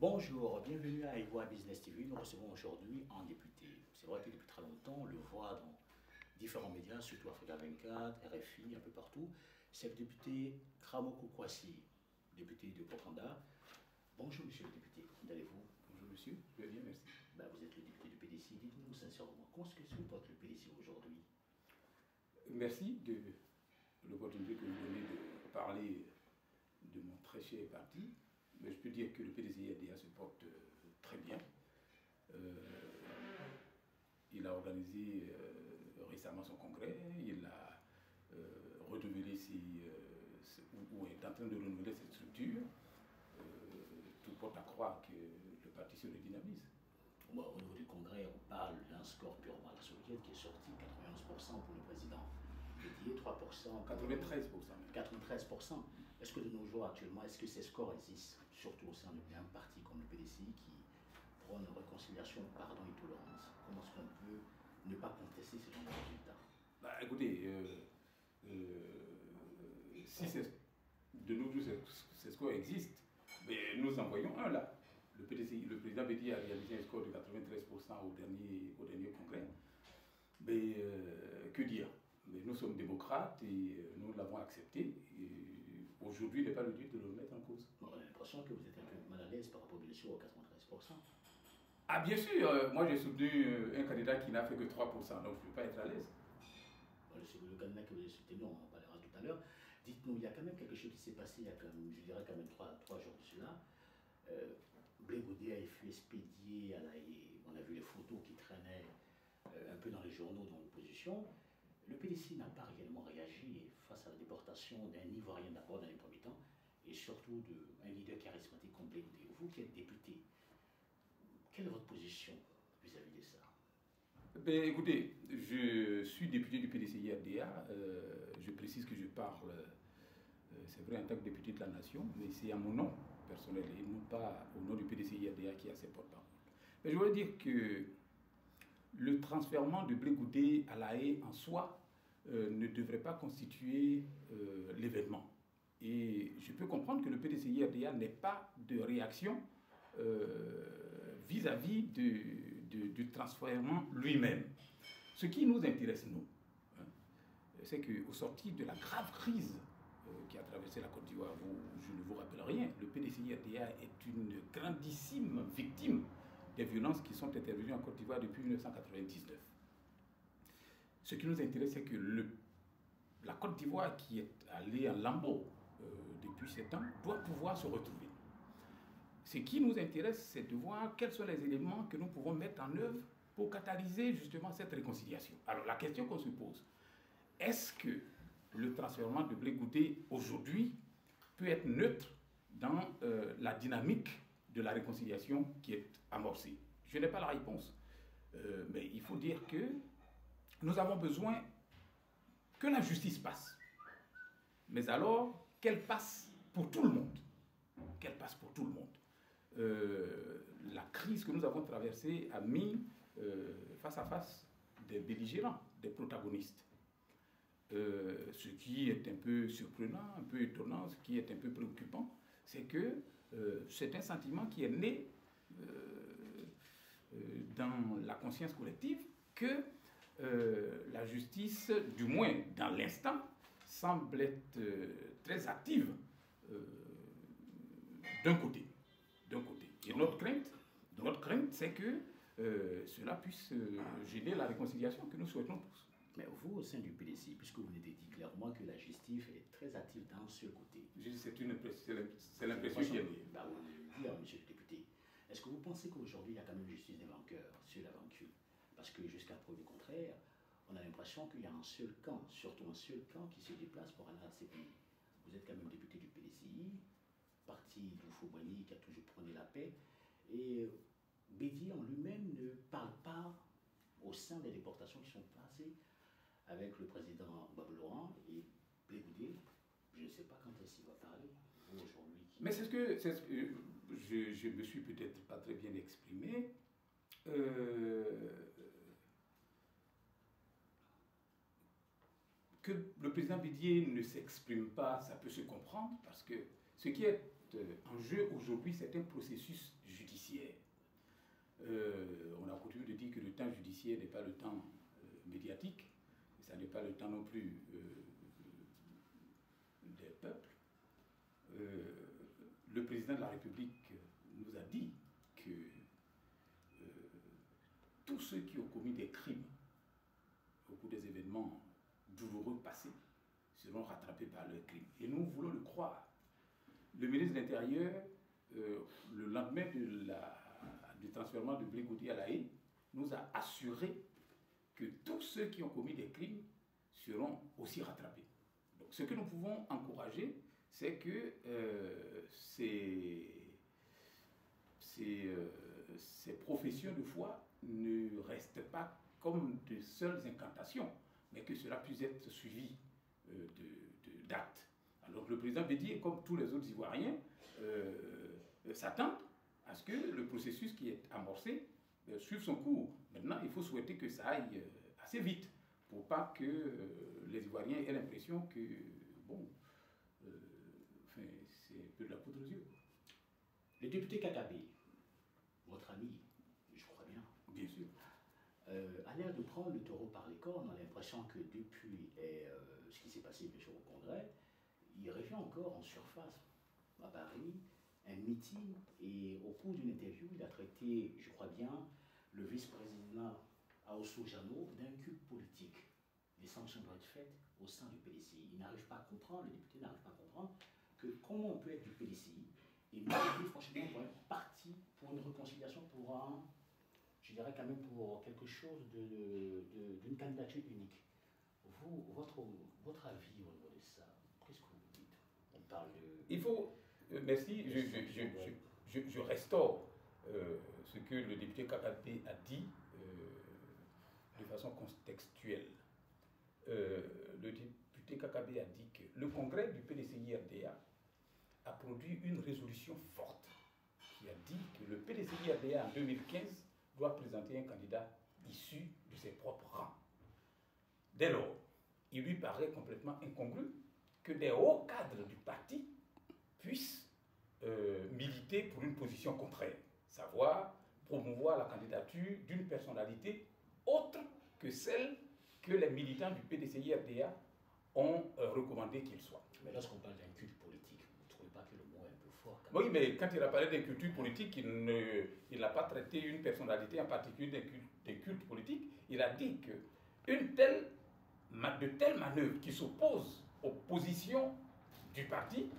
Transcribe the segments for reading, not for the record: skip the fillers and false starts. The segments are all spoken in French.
Bonjour, bienvenue à Ivoire Business TV. Nous recevons aujourd'hui un député. C'est vrai que depuis très longtemps, on le voit dans différents médias, surtout Africa 24, RFI, un peu partout. C'est le député Kramoko Kwasi, député de Kokanda. Bonjour monsieur le député, comment allez-vous? Bonjour monsieur, je vais bien, merci. Vous êtes le député du PDC. Dites-nous sincèrement, comment est-ce que se porte le PDC aujourd'hui? Merci de l'opportunité que vous donnez de parler de mon très cher parti. Mais je peux dire que le PDC-IRDA se porte très bien. Il a organisé récemment son congrès, il a renouvelé ou est en train de renouveler cette structure. Tout porte à croire que le parti se redynamise. Au niveau du congrès, on parle d'un score purement à la soviétique qui est sorti 91% pour le président. Dédié 3%. 93%. 93%. Est-ce que de nos jours actuellement, est-ce que ces scores existent, surtout au sein d'un parti comme le PDC qui prône réconciliation, pardon et tolérance? Comment est-ce qu'on peut ne pas contester ce genre de résultats? Écoutez, si de nos jours ces scores existent, mais nous en voyons un là. Le président Bédi a réalisé un score de 93% au dernier congrès. Mais que dire? Mais nous sommes démocrates et nous l'avons accepté. Aujourd'hui, il n'est pas le lieu de le remettre en cause. On a l'impression que vous êtes un peu mal à l'aise par rapport bien sûr aux 93%. Ah bien sûr, moi j'ai soutenu un candidat qui n'a fait que 3%, donc je ne peux pas être à l'aise. Le candidat que vous avez soutenu, on en parlera tout à l'heure. Dites-nous, il y a quand même quelque chose qui s'est passé il y a quand même, je dirais quand même 3 jours de cela. Blé Goudé a fui expédié à la haie. On a vu les photos qui traînaient un peu dans les journaux dans l'opposition. Le PDC n'a pas réellement réagi face à la déportation d'un Ivoirien d'abord dans les premiers temps et surtout d'un leader charismatique comme Blé Goudé. Vous qui êtes député, quelle est votre position vis-à-vis de ça? Écoutez, je suis député du PDC-IRDA. Je précise que je parle, c'est vrai, en tant que député de la nation, mais c'est à mon nom personnel et non pas au nom du PDC-IRDA qui a ses porte-parole. Mais je voudrais dire que le transfèrement de Blé Goudé à la haie en soi ne devrait pas constituer l'événement. Et je peux comprendre que le PDC-IRDA n'ait pas de réaction vis-à-vis du transfèrement lui-même. Ce qui nous intéresse, nous, c'est qu'au sorti de la grave crise qui a traversé la Côte d'Ivoire, je ne vous rappelle rien, le PDC-IRDA est une grandissime victime des violences qui sont intervenues en Côte d'Ivoire depuis 1999. Ce qui nous intéresse, c'est que la Côte d'Ivoire, qui est allée en lambeaux depuis 7 ans, doit pouvoir se retrouver. Ce qui nous intéresse, c'est de voir quels sont les éléments que nous pouvons mettre en œuvre pour catalyser justement cette réconciliation. Alors la question qu'on se pose, est-ce que le transfèrement de Blé Goudé aujourd'hui peut être neutre dans la dynamique de la réconciliation qui est amorcée? Je n'ai pas la réponse. Mais il faut dire que nous avons besoin que la justice passe. Mais alors, qu'elle passe pour tout le monde. Qu'elle passe pour tout le monde. La crise que nous avons traversée a mis face à face des belligérants, des protagonistes. Ce qui est un peu surprenant, un peu étonnant, ce qui est un peu préoccupant, c'est que c'est un sentiment qui est né dans la conscience collective que la justice, du moins dans l'instant, semble être très active d'un côté. Et notre crainte, c'est que cela puisse gêner la réconciliation que nous souhaitons tous. Mais vous, au sein du PDC, puisque vous venez de dire clairement que la justice est très active d'un seul côté. C'est l'impression qu'il y a. Vous le dire, monsieur le député. Est-ce que vous pensez qu'aujourd'hui, il y a quand même justice des vainqueurs sur la vaincue? Parce que jusqu'à preuve du contraire, on a l'impression qu'il y a un seul camp, surtout un seul camp qui se déplace pour aller à ces pays. Vous êtes quand même député du PDCI, parti d'Oufou-Boigny qui a toujours prôné la paix. Et Bédi en lui-même ne parle pas au sein des déportations qui sont passées avec le président Bob Laurent et Blé Goudé. Je ne sais pas quand est-ce qu'il va parler, aujourd'hui. Mais c'est ce que je me suis peut-être pas très bien exprimé. Que le président Bédier ne s'exprime pas, ça peut se comprendre, parce que ce qui est en jeu aujourd'hui, c'est un processus judiciaire On a coutume de dire que le temps judiciaire n'est pas le temps médiatique, et ça n'est pas le temps non plus des peuples. Le président de la République nous a dit que tous ceux qui ont commis des crimes au cours des événements douloureux passés seront rattrapés par leurs crimes. Et nous voulons le croire. Le ministre de l'Intérieur, le lendemain du transfèrement de Blé Gaudier à La Haye, nous a assuré que tous ceux qui ont commis des crimes seront aussi rattrapés. Donc, ce que nous pouvons encourager, c'est que ces professions de foi ne restent pas comme de seules incantations, mais que cela puisse être suivi d'actes. Alors le président Bédier, comme tous les autres Ivoiriens, s'attendent à ce que le processus qui est amorcé suive son cours. Maintenant, il faut souhaiter que ça aille assez vite pour pas que les Ivoiriens aient l'impression que, bon, c'est un peu de la poudre aux yeux. Le député Kakabé, votre ami, je crois bien. Bien sûr. A l'air de prendre le taureau par les cornes. On a l'impression que depuis ce qui s'est passé bien sûr au Congrès, il revient encore en surface à Paris, un meeting, et au cours d'une interview, il a traité, je crois bien, le vice-président Aosso Jano d'un culte politique. Les sanctions doivent être faites au sein du PDCI. Il n'arrive pas à comprendre, le député n'arrive pas à comprendre que comment on peut être du PDCI et militer franchement pour un parti, pour une réconciliation, pour un, je dirais quand même pour quelque chose d'une candidature unique. Vous, votre avis au niveau de ça, qu'est-ce que vous dites? On parle de... Il faut... merci, je restaure ce que le député Kakabé a dit de façon contextuelle. Le député Kakabé a dit que le congrès du PDCI-RDA a produit une résolution forte qui a dit que le PDCI-RDA en 2015 doit présenter un candidat issu de ses propres rangs. Dès lors, il lui paraît complètement incongru que des hauts cadres du parti puissent militer pour une position contraire, savoir promouvoir la candidature d'une personnalité autre que celle que les militants du PDCI-RDA ont recommandé qu'il soit. Mais lorsqu'on parle d'un culte politique, vous ne trouvez pas que le mot est un peu fort quand même? Oui, mais quand il a parlé d'une culture politique, il n'a pas traité une personnalité en particulier des cultes politiques. Il a dit que de telles manœuvres qui s'opposent aux positions du parti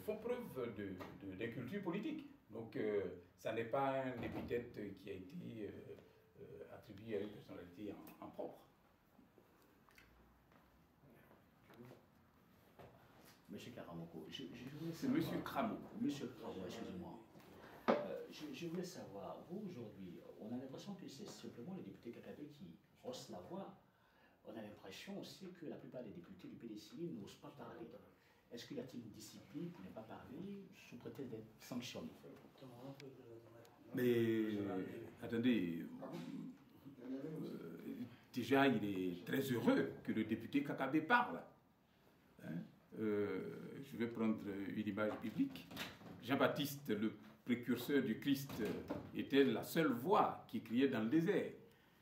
font preuve d'inculture politique. Donc, ça n'est pas un épithète qui a été attribué à une personnalité en propre. Monsieur Karamoko, c'est Monsieur Kramo. Monsieur Kramo, excusez-moi. Je voulais savoir, vous aujourd'hui, on a l'impression que c'est simplement les députés Kakabé qui haussent la voix. On a l'impression aussi que la plupart des députés du PDCI n'osent pas parler. Est-ce qu'il y a-t-il une discipline pour ne pas parler sous prétexte d'être sanctionné? Mais attendez, déjà il est très heureux que le député Kakabé parle. Hein? Je vais prendre une image biblique. Jean-Baptiste, le précurseur du Christ, était la seule voix qui criait dans le désert.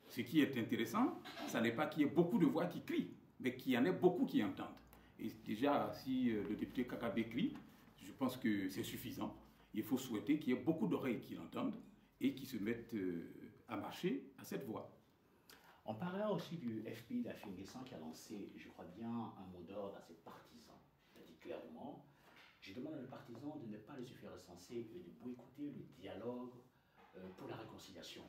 Ce qui est intéressant, ce n'est pas qu'il y ait beaucoup de voix qui crient, mais qu'il y en ait beaucoup qui entendent. Et déjà, si le député Kakabé crie, je pense que c'est suffisant. Il faut souhaiter qu'il y ait beaucoup d'oreilles qui l'entendent et qui se mettent à marcher à cette voix. On parlera aussi du FPI d'Afingessant qui a lancé, je crois bien, un mot d'ordre à ses partisans. Il a dit clairement, je demande aux partisans de ne pas les faire recenser et de boycotter le dialogue pour la réconciliation.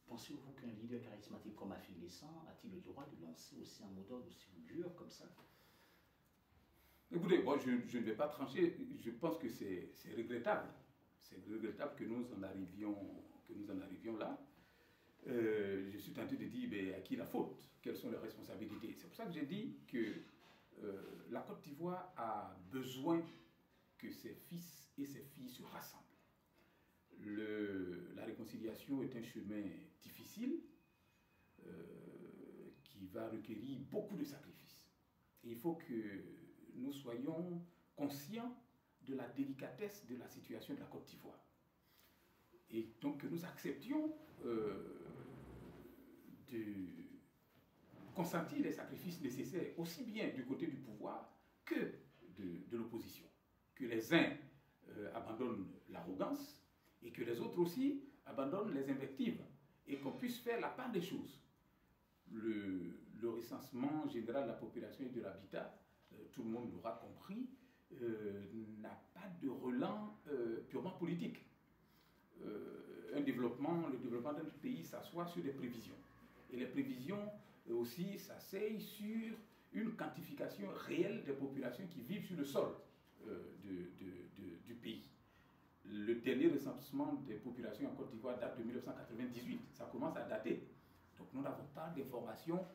Pensez-vous qu'un leader charismatique comme Afingessant a-t-il le droit de lancer aussi un mot d'ordre aussi dur comme ça? Écoutez, moi je ne vais pas trancher, je pense que c'est regrettable. C'est regrettable que nous en arrivions là. Je suis tenté de dire, mais à qui la faute? Quelles sont les responsabilités? C'est pour ça que j'ai dit que la Côte d'Ivoire a besoin que ses fils et ses filles se rassemblent. La réconciliation est un chemin difficile qui va requérir beaucoup de sacrifices. Et il faut que nous soyons conscients de la délicatesse de la situation de la Côte d'Ivoire. Et donc que nous acceptions de consentir les sacrifices nécessaires, aussi bien du côté du pouvoir que de l'opposition. Que les uns abandonnent l'arrogance et que les autres aussi abandonnent les invectives et qu'on puisse faire la part des choses. Le recensement général de la population et de l'habitat, tout le monde l'aura compris, n'a pas de relent purement politique. Le développement d'un pays s'assoit sur des prévisions. Et les prévisions aussi s'asseyent sur une quantification réelle des populations qui vivent sur le sol du pays. Le dernier recensement des populations en Côte d'Ivoire date de 1998. Ça commence à dater. Donc nous n'avons pas d'informations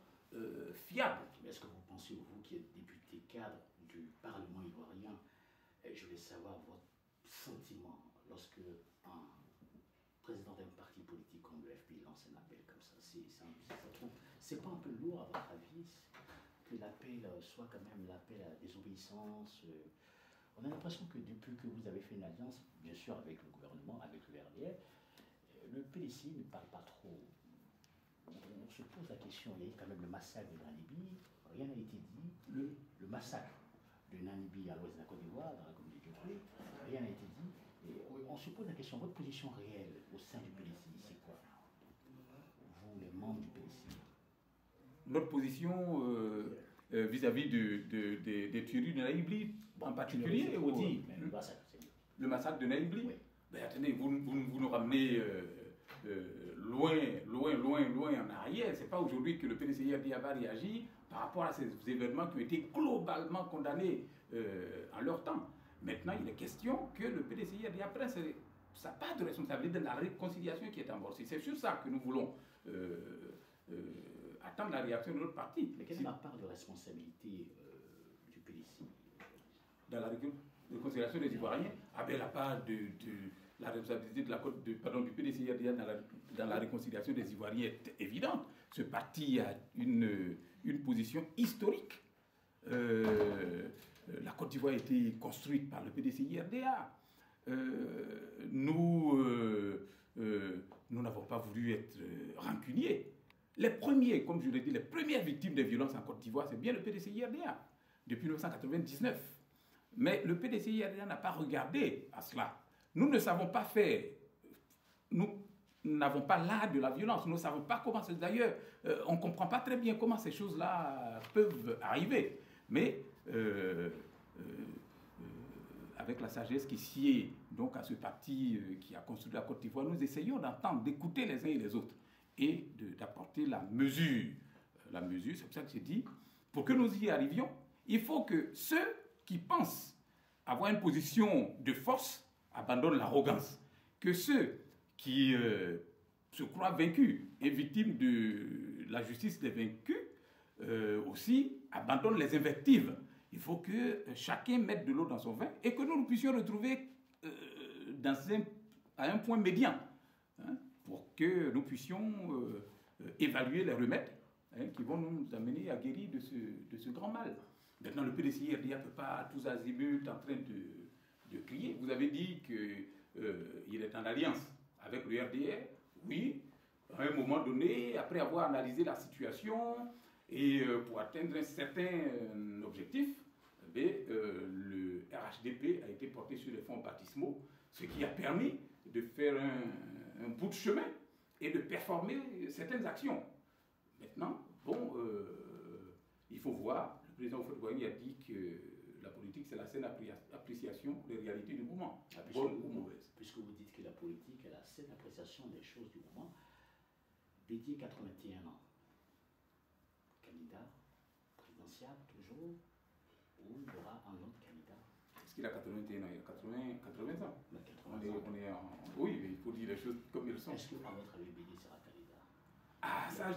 fiables. Est-ce que vous pensez, vous qui êtes député cadre du Parlement ivoirien, je voulais savoir votre sentiment lorsque un président d'un parti politique comme le FPI lance un appel comme ça? C'est pas un peu lourd à votre avis que l'appel soit quand même l'appel à la désobéissance? On a l'impression que depuis que vous avez fait une alliance, bien sûr avec le gouvernement, avec le RDR, le PDC ne parle pas trop. On se pose la question, il y a eu quand même le massacre de Nanibi, rien n'a été dit. Le massacre de Nanibi à l'ouest de la Côte d'Ivoire, dans la commune de Dieupé, rien n'a été dit. Et on se pose la question, votre position réelle au sein du PDC, c'est quoi? Vous, les membres du PDC. Notre position vis-à-vis des tueries de Naïbli, en particulier, le massacre de Naïbli. Oui. Ben, attendez, vous nous ramenez loin en arrière. C'est pas aujourd'hui que le PDCIRDA va réagir par rapport à ces événements qui ont été globalement condamnés en leur temps. Maintenant, il est question que le PDCIRDA prenne sa part de responsabilité dans la réconciliation qui est amorcée. C'est sur ça que nous voulons attendre la réaction de notre parti. Mais quelle est la part de responsabilité du PDC dans la réconciliation des Ivoiriens? Ah ben, la part de la responsabilité du PDCIRDA dans la réconciliation des Ivoiriens est évidente. Ce parti a une position historique. La Côte d'Ivoire a été construite par le PDCIRDA. Nous n'avons pas voulu être rancuniers. Les premiers, comme je l'ai dit, les premières victimes des violences en Côte d'Ivoire, c'est bien le PDCIRDA, depuis 1999. Mais le PDCIRDA n'a pas regardé à cela. Nous ne savons pas faire, nous n'avons pas l'art de la violence, nous ne savons pas comment c'est. D'ailleurs, on ne comprend pas très bien comment ces choses-là peuvent arriver. Mais avec la sagesse qui sied donc à ce parti qui a construit la Côte d'Ivoire, nous essayons d'entendre, d'écouter les uns et les autres et d'apporter la mesure. La mesure, c'est pour ça que j'ai dit, pour que nous y arrivions, il faut que ceux qui pensent avoir une position de force abandonnent l'arrogance. Que ceux qui se croient vaincus et victimes de la justice des vaincus aussi abandonnent les invectives. Il faut que chacun mette de l'eau dans son vin et que nous puissions retrouver à un point médian, hein, pour que nous puissions évaluer les remèdes qui vont nous amener à guérir de ce grand mal. Maintenant, le PDCIRDA ne peut pas tous azimuts en train de crier. Vous avez dit qu'il est en alliance avec le RDR. Oui, à un moment donné, après avoir analysé la situation et pour atteindre un certain objectif, le RHDP a été porté sur les fonds baptismaux, ce qui a permis de faire un bout de chemin et de performer certaines actions. Maintenant, bon, il faut voir, le président Houphouët-Boigny a dit que la politique, c'est la saine appréciation des réalités du moment, bonne ou mauvaise. Puisque vous dites que la politique est la saine appréciation des choses du moment, Bédié, 81 ans, candidat présidentiel toujours, ou il y aura un autre candidat? Est-ce qu'il a 81 ans? Il a 80 ans. Mais 80 ans. Oui, mais il faut dire les choses comme elles sont. Est-ce que, à votre avis, Bédié sera candidat? Ah, ça,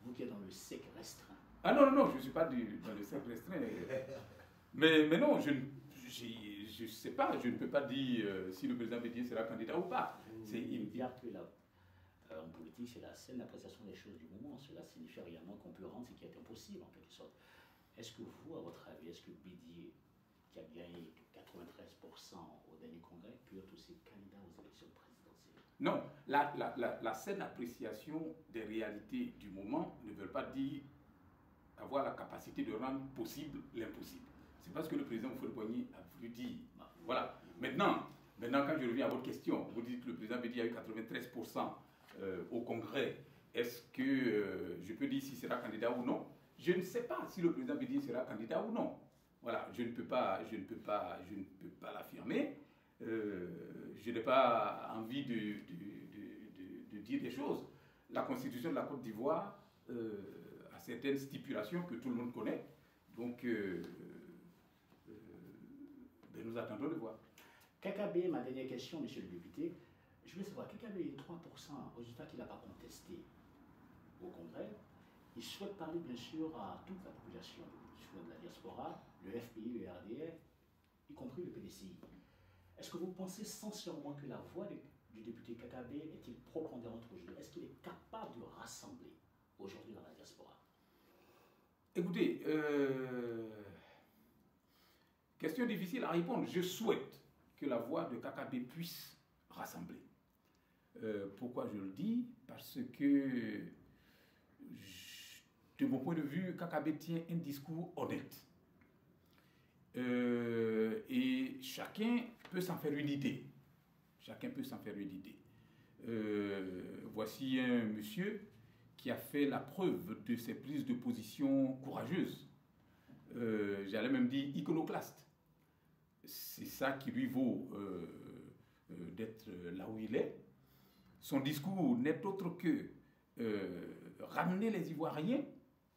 vous qui êtes dans le cercle restreint. Ah non, je ne suis pas dans le cercle restreint. mais non, je ne sais pas, je ne peux pas dire si le président Bédié sera candidat ou pas. C'est dire que en politique, c'est la saine appréciation des choses du moment. Cela signifie réellement concurrence et qui est impossible en quelque sorte. Est-ce que vous, à votre avis, est-ce que Bédié, qui a gagné 93% au dernier congrès, peut être aussi candidat aux élections présidentielles? Non, la saine appréciation des réalités du moment ne veut pas dire avoir la capacité de rendre possible l'impossible. C'est pas ce que le président Houphouët-Boigny a voulu dire. Voilà. Maintenant, quand je reviens à votre question, vous dites que le président veut dire qu'il y a eu 93% au Congrès. Est-ce que je peux dire s'il sera candidat ou non? Je ne sais pas si le président Bédier sera candidat ou non. Voilà, je ne peux pas l'affirmer. Je n'ai pas envie de dire des choses. La constitution de la Côte d'Ivoire a certaines stipulations que tout le monde connaît. Donc, nous attendons de voir. Kakabe, ma dernière question, monsieur le député. Je voulais savoir, Kakabe est 3%, résultat qu'il n'a pas contesté au Congrès. Il souhaite parler bien sûr à toute la population, soit de la diaspora, le FPI, le RDF, y compris le PDCI. Est-ce que vous pensez sincèrement que la voix du député Kakabe est-il prépondérante aujourd'hui? Est-ce qu'il est capable de rassembler aujourd'hui dans la diaspora? Écoutez, question difficile à répondre. Je souhaite que la voix de Kakabe puisse rassembler. Pourquoi je le dis? Parce que, de mon point de vue, Kakabe tient un discours honnête. Et chacun peut s'en faire une idée. Chacun peut s'en faire une idée. Voici un monsieur qui a fait la preuve de ses prises de position courageuses. J'allais même dire iconoclaste. C'est ça qui lui vaut d'être là où il est. Son discours n'est autre que ramener les Ivoiriens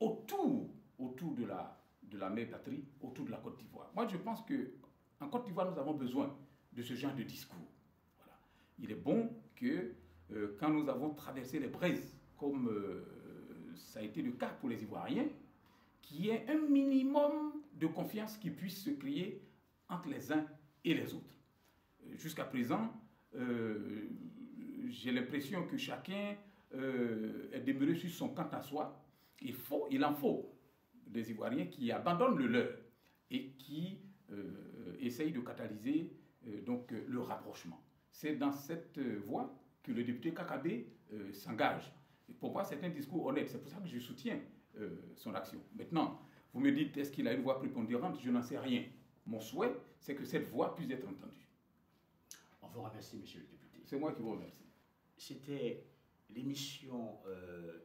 autour de la mère patrie, autour de la Côte d'Ivoire. Moi, je pense qu'en Côte d'Ivoire, nous avons besoin de ce genre de discours. Voilà. Il est bon que quand nous avons traversé les braises, comme ça a été le cas pour les Ivoiriens, qu'il y ait un minimum de confiance qui puisse se créer entre les uns et les autres. Jusqu'à présent, j'ai l'impression que chacun est demeuré sur son camp à soi. Il en faut des Ivoiriens qui abandonnent le leur et qui essayent de catalyser le rapprochement. C'est dans cette voie que le député Kakabe s'engage. Et pour moi, c'est un discours honnête. C'est pour ça que je soutiens son action. Maintenant, vous me dites, est-ce qu'il a une voix prépondérante? Je n'en sais rien. Mon souhait, c'est que cette voix puisse être entendue. On vous remercie, monsieur le député. C'est moi qui vous remercie. C'était l'émission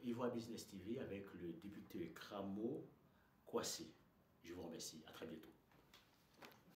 Ivoire Business TV avec le député Kramo Kwasi. Je vous remercie. À très bientôt.